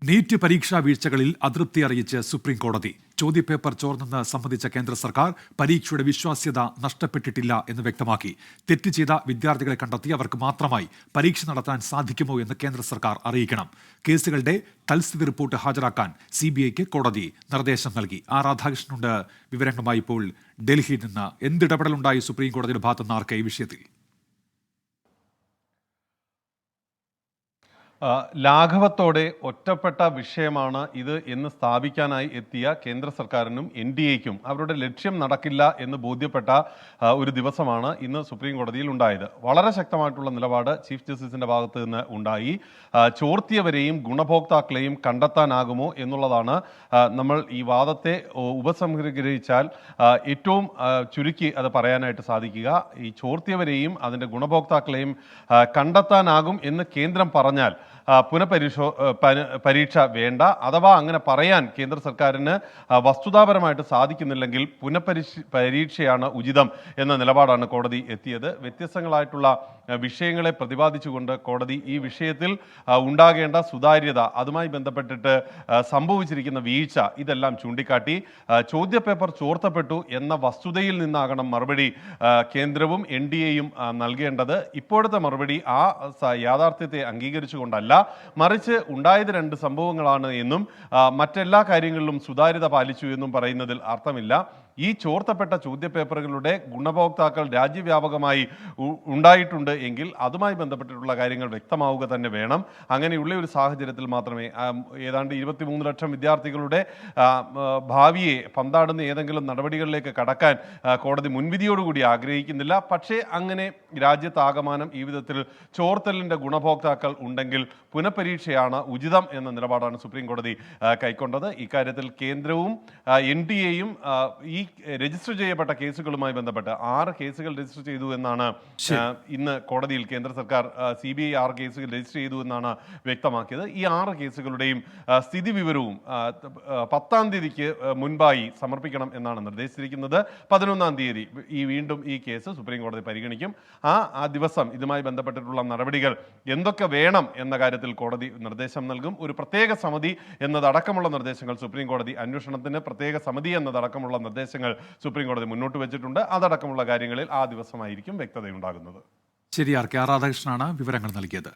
NEET പരീക്ഷാ വീഴ്ചകളിൽ അതൃപ്തി അറിയിച്ച് സുപ്രീം കോടതി. ചോദ്യപേപ്പർ ചോർന്നെന്ന് സമ്മതിച്ച കേന്ദ്ര സർക്കാർ പരീക്ഷയുടെ വിശ്വാസ്യത നഷ്ടപ്പെട്ടിട്ടില്ല എന്ന് വ്യക്തമാക്കി. തെറ്റ് ചെയ്ത വിദ്യാർത്ഥികളെ കണ്ടെത്തി അവർക്ക് മാത്രമായി പരീക്ഷ നടത്താൻ സാധിക്കുമോ എന്ന് കേന്ദ്ര സർക്കാർ അറിയിക്കണം. കേസുകളുടെ തൽസ്ഥിതി റിപ്പോർട്ട് ഹാജരാക്കാൻ CBIക്ക് കോടതി നിർദ്ദേശം നൽകി. രാധാകൃഷ്ണനുണ്ട് വിവരങ്ങളുമായി ഇപ്പോൾ ഡൽഹിയിൽ നിന്ന്. എന്തിടപെടലുണ്ടായി സുപ്രീം കോടതിയുടെ ഭാഗത്തുനിന്ന് ആർക്ക് ഈ വിഷയത്തിൽ? ലാഘവത്തോടെ ഒറ്റപ്പെട്ട വിഷയമാണ് ഇത് എന്ന് സ്ഥാപിക്കാനായി എത്തിയ കേന്ദ്ര സർക്കാരിനും NDAയ്ക്കും അവരുടെ ലക്ഷ്യം നടക്കില്ല എന്ന് ബോധ്യപ്പെട്ട ഒരു ദിവസമാണ് ഇന്ന് സുപ്രീം കോടതിയിൽ ഉണ്ടായത്. വളരെ ശക്തമായിട്ടുള്ള നിലപാട് ചീഫ് ജസ്റ്റിസിന്റെ ഭാഗത്ത് നിന്ന് ഉണ്ടായി. ചോർത്തിയവരെയും ഗുണഭോക്താക്കളെയും കണ്ടെത്താനാകുമോ എന്നുള്ളതാണ് നമ്മൾ ഈ വാദത്തെ ഉപസംഹരിച്ചാൽ ഏറ്റവും ചുരുക്കി അത് പറയാനായിട്ട് സാധിക്കുക. ഈ ചോർത്തിയവരെയും അതിൻ്റെ ഗുണഭോക്താക്കളെയും കണ്ടെത്താനാകും എന്ന് കേന്ദ്രം പറഞ്ഞാൽ പരീക്ഷ വേണ്ട. അഥവാ അങ്ങനെ പറയാൻ കേന്ദ്ര സർക്കാരിന് വസ്തുതാപരമായിട്ട് സാധിക്കുന്നില്ലെങ്കിൽ പരീക്ഷയാണ് ഉചിതം എന്ന നിലപാടാണ് കോടതി എത്തിയത്. വ്യത്യസ്തങ്ങളായിട്ടുള്ള വിഷയങ്ങളെ പ്രതിപാദിച്ചുകൊണ്ട് കോടതി ഈ വിഷയത്തിൽ ഉണ്ടാകേണ്ട സുതാര്യത, അതുമായി ബന്ധപ്പെട്ടിട്ട് സംഭവിച്ചിരിക്കുന്ന വീഴ്ച ഇതെല്ലാം ചൂണ്ടിക്കാട്ടി. ചോദ്യപേപ്പർ ചോർത്തപ്പെട്ടു എന്ന വസ്തുതയിൽ നിന്നാകണം മറുപടി കേന്ദ്രവും NDAയും നൽകേണ്ടത്. ഇപ്പോഴത്തെ മറുപടി ആ യാഥാർത്ഥ്യത്തെ അംഗീകരിച്ചുകൊണ്ടല്ല, മറിച്ച് ഉണ്ടായത് രണ്ട് സംഭവങ്ങളാണ് എന്നും മറ്റെല്ലാ കാര്യങ്ങളിലും സുതാര്യത പാലിച്ചു എന്നും പറയുന്നതിൽ അർത്ഥമില്ല. ഈ ചോർത്തപ്പെട്ട ചോദ്യപേപ്പറുകളുടെ ഗുണഭോക്താക്കൾ രാജ്യവ്യാപകമായി ഉണ്ടായിട്ടുണ്ട് എങ്കിൽ അതുമായി ബന്ധപ്പെട്ടിട്ടുള്ള കാര്യങ്ങൾ വ്യക്തമാവുക തന്നെ വേണം. അങ്ങനെയുള്ള ഒരു സാഹചര്യത്തിൽ മാത്രമേ ഏതാണ്ട് 23 ലക്ഷം വിദ്യാർത്ഥികളുടെ ഭാവിയെ പന്താടുന്ന ഏതെങ്കിലും നടപടികളിലേക്ക് കടക്കാൻ കോടതി മുൻവിധിയോടുകൂടി ആഗ്രഹിക്കുന്നില്ല. പക്ഷേ അങ്ങനെ രാജ്യത്താകമാനം ഈ വിധത്തിൽ ചോർത്തലിൻ്റെ ഗുണഭോക്താക്കൾ ഉണ്ടെങ്കിൽ പുനഃപരീക്ഷയാണ് ഉചിതം എന്ന നിലപാടാണ് സുപ്രീം കോടതി കൈക്കൊണ്ടത്. ഇക്കാര്യത്തിൽ കേന്ദ്രവും NDAയും ഈ രജിസ്റ്റർ ചെയ്യപ്പെട്ട കേസുകളുമായി ബന്ധപ്പെട്ട് 6 കേസുകൾ രജിസ്റ്റർ ചെയ്തു എന്നാണ് ഇന്ന് കോടതിയിൽ കേന്ദ്ര സർക്കാർ CBI 6 കേസുകൾ രജിസ്റ്റർ ചെയ്തു എന്നാണ് വ്യക്തമാക്കിയത്. ഈ 6 കേസുകളുടെയും സ്ഥിതി വിവരവും 10-ാം തീയതിക്ക് മുൻപായി സമർപ്പിക്കണം എന്നാണ് നിർദ്ദേശിച്ചിരിക്കുന്നത്. 11-ാം തീയതി വീണ്ടും ഈ കേസ് സുപ്രീം കോടതി പരിഗണിക്കും. ആ ദിവസം ഇതുമായി ബന്ധപ്പെട്ടിട്ടുള്ള നടപടികൾ എന്തൊക്കെ വേണം എന്ന കാര്യത്തിൽ കോടതി നിർദ്ദേശം നൽകും. ഒരു പ്രത്യേക സമിതി എന്നതടക്കമുള്ള നിർദ്ദേശങ്ങൾ സുപ്രീം കോടതി, അന്വേഷണത്തിന് പ്രത്യേക സമിതി എന്നതടക്കമുള്ള നിർദ്ദേശങ്ങൾ സുപ്രീം കോടതി മുന്നോട്ട് വെച്ചിട്ടുണ്ട്. അതടക്കമുള്ള കാര്യങ്ങളിൽ ആ ദിവസമായിരിക്കും വ്യക്തതയുണ്ടാകുന്നത്. ശരി, രാധാകൃഷ്ണനാണ് വിവരങ്ങൾ നൽകിയത്.